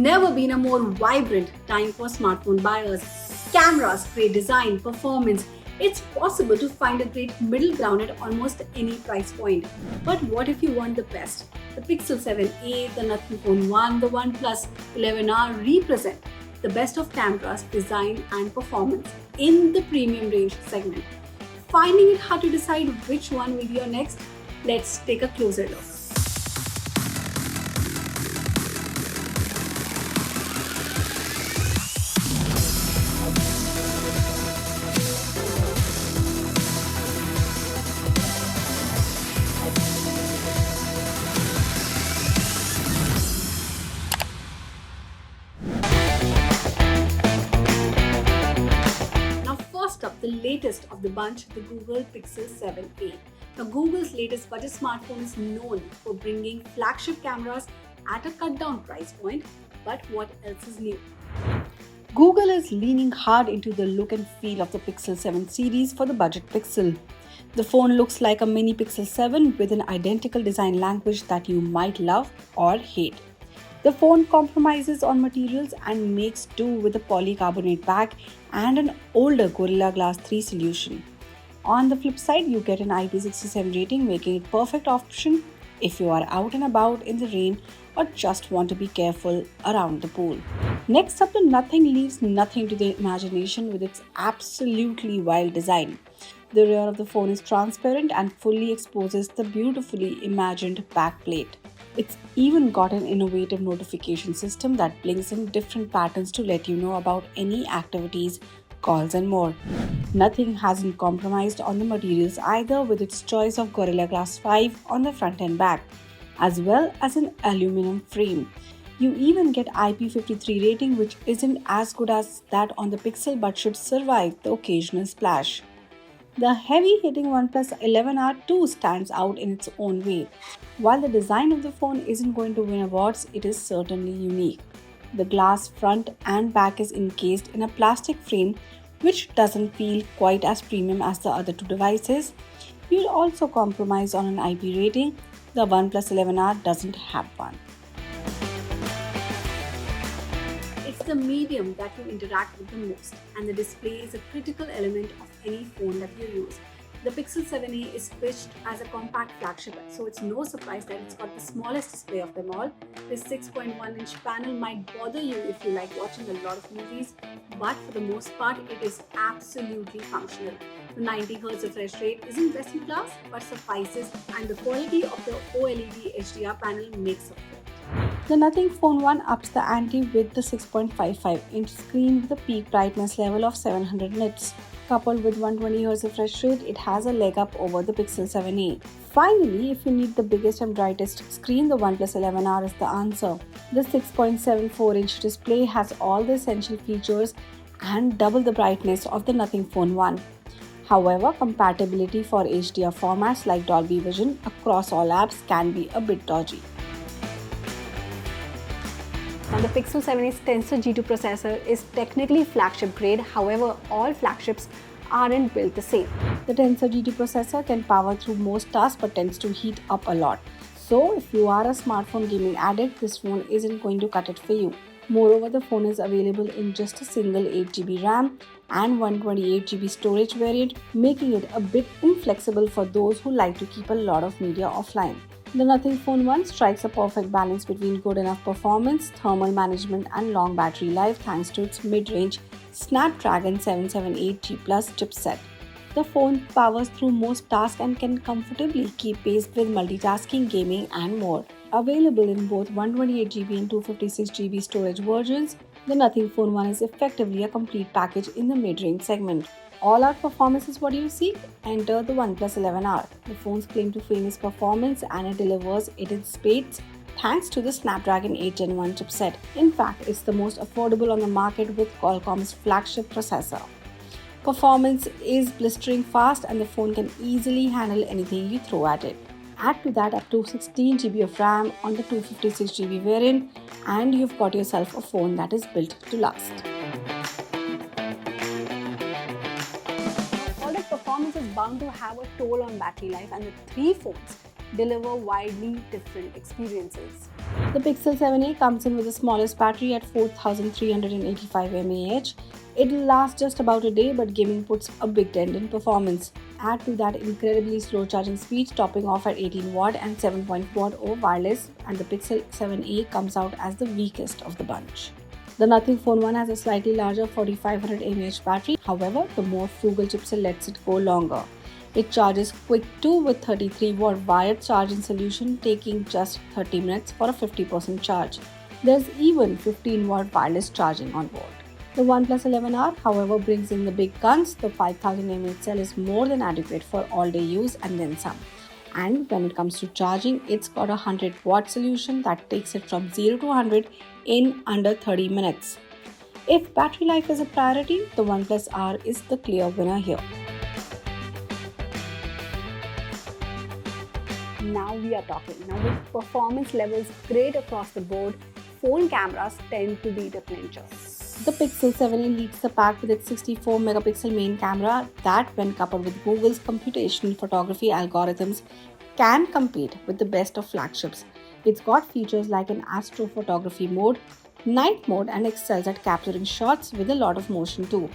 Never been a more vibrant time for smartphone buyers. Cameras, great design, performance. It's possible to find a great middle ground at almost any price point. But what if you want the best? The Pixel 7a, the Nothing Phone 1, the OnePlus 11R represent the best of cameras, design and performance in the premium range segment. Finding it hard to decide which one will be your next? Let's take a closer look. First up, the latest of the bunch, the Google Pixel 7a. Now, Google's latest budget smartphone is known for bringing flagship cameras at a cut-down price point. But what else is new? Google is leaning hard into the look and feel of the Pixel 7 series for the budget Pixel. The phone looks like a mini Pixel 7 with an identical design language that you might love or hate. The phone compromises on materials and makes do with a polycarbonate back and an older Gorilla Glass 3 solution. On the flip side, you get an IP67 rating, making it perfect option if you are out and about in the rain or just want to be careful around the pool. Next up, the Nothing leaves nothing to the imagination with its absolutely wild design. The rear of the phone is transparent and fully exposes the beautifully imagined backplate. It's even got an innovative notification system that blinks in different patterns to let you know about any activities, calls and more. Nothing hasn't compromised on the materials either, with its choice of Gorilla Glass 5 on the front and back, as well as an aluminum frame. You even get IP53 rating, which isn't as good as that on the Pixel but should survive the occasional splash. The heavy-hitting OnePlus 11R too stands out in its own way. While the design of the phone isn't going to win awards, it is certainly unique. The glass front and back is encased in a plastic frame, which doesn't feel quite as premium as the other two devices. You'll also compromise on an IP rating. The OnePlus 11R doesn't have one. It's the medium that you interact with the most, and the display is a critical element of any phone that you use. The Pixel 7a is pitched as a compact flagship, so it's no surprise that it's got the smallest display of them all. This 6.1-inch panel might bother you if you like watching a lot of movies, but for the most part, it is absolutely functional. The 90Hz refresh rate isn't best in class, but suffices, and the quality of the OLED HDR panel makes up for it. The Nothing Phone 1 ups the ante with the 6.55-inch screen with a peak brightness level of 700 nits. Coupled with 120Hz refresh rate, it has a leg up over the Pixel 7a. Finally, if you need the biggest and brightest screen, the OnePlus 11R is the answer. The 6.74-inch display has all the essential features and double the brightness of the Nothing Phone 1. However, compatibility for HDR formats like Dolby Vision across all apps can be a bit dodgy. Now, the Pixel 7a's Tensor G2 processor is technically flagship grade, however, all flagships aren't built the same. The Tensor G2 processor can power through most tasks but tends to heat up a lot. So, if you are a smartphone gaming addict, this phone isn't going to cut it for you. Moreover, the phone is available in just a single 8GB RAM and 128GB storage variant, making it a bit inflexible for those who like to keep a lot of media offline. The Nothing Phone 1 strikes a perfect balance between good enough performance, thermal management and long battery life thanks to its mid-range Snapdragon 778G Plus chipset. The phone powers through most tasks and can comfortably keep pace with multitasking, gaming and more. Available in both 128GB and 256GB storage versions, the Nothing Phone 1 is effectively a complete package in the mid-range segment. All-out performance is what you seek? Enter the OnePlus 11R. The phone's claim to fame is performance, and it delivers it in spades thanks to the Snapdragon 8 Gen 1 chipset. In fact, it's the most affordable on the market with Qualcomm's flagship processor. Performance is blistering fast, and the phone can easily handle anything you throw at it. Add to that up to 16GB of RAM on the 256GB variant, and you've got yourself a phone that is built to last. Performance is bound to have a toll on battery life, and the three phones deliver widely different experiences. The Pixel 7a comes in with the smallest battery at 4385 mAh. It'll last just about a day, but gaming puts a big dent in performance. Add to that incredibly slow charging speed, topping off at 18 watt and 7.4 wireless, and the Pixel 7a comes out as the weakest of the bunch. The Nothing Phone 1 has a slightly larger 4500 mAh battery, however, the more frugal chipset lets it go longer. It charges quick too with 33 watt wired charging solution taking just 30 minutes for a 50% charge. There's even 15 watt wireless charging on board. The OnePlus 11R, however, brings in the big guns. The 5000 mAh cell is more than adequate for all-day use and then some. And when it comes to charging, it's got a 100 watt solution that takes it from 0 to 100 in under 30 minutes. If battery life is a priority, the OnePlus R is the clear winner here. Now we are talking. Now with performance levels great across the board, phone cameras tend to be the clincher. The Pixel 7a leads the pack with its 64 megapixel main camera that, when coupled with Google's computational photography algorithms, can compete with the best of flagships. It's got features like an astrophotography mode, night mode, and excels at capturing shots with a lot of motion too,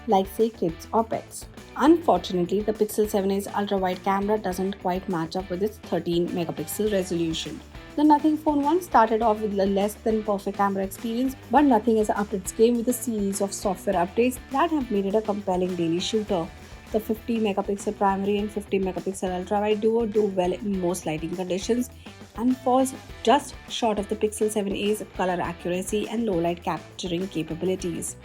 like say kids or pets. Unfortunately, the Pixel 7a's ultra-wide camera doesn't quite match up with its 13 megapixel resolution. The Nothing Phone 1 started off with a less than perfect camera experience, but nothing has upped its game with a series of software updates that have made it a compelling daily shooter. The 50 megapixel primary and 50 megapixel ultra-wide duo do well in most lighting conditions and falls just short of the Pixel 7a's color accuracy and low light capturing capabilities.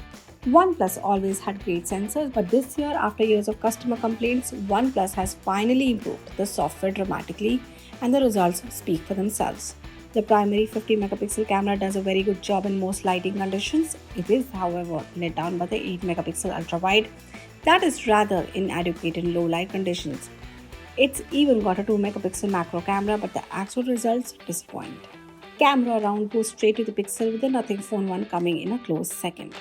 OnePlus always had great sensors, but this year, after years of customer complaints, OnePlus has finally improved the software dramatically, and the results speak for themselves. The primary 50 megapixel camera does a very good job in most lighting conditions. It is, however, let down by the 8 megapixel ultra wide that is rather inadequate in low light conditions. It's even got a 2 megapixel macro camera, but the actual results disappoint. Camera round goes straight to the Pixel with the Nothing Phone 1 coming in a close second.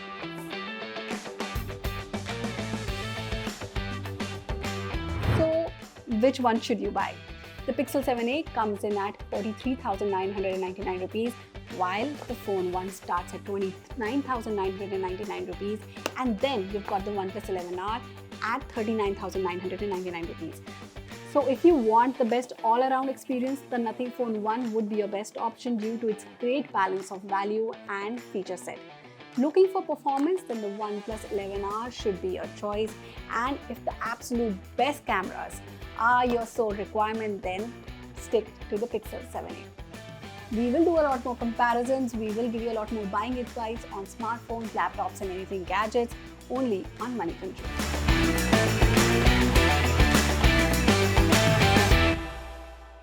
So, which one should you buy? The Pixel 7a comes in at 43,999 rupees, while the Phone 1 starts at 29,999 rupees, and then you've got the OnePlus 11R at 39,999 rupees. So if you want the best all-around experience, the Nothing Phone 1 would be your best option due to its great balance of value and feature set. Looking for performance, then the OnePlus 11R should be your choice, and if the absolute best cameras are your sole requirement, then stick to the Pixel 7a. We will do a lot more comparisons, we will give you a lot more buying advice on smartphones, laptops and anything gadgets only on Moneycontrol.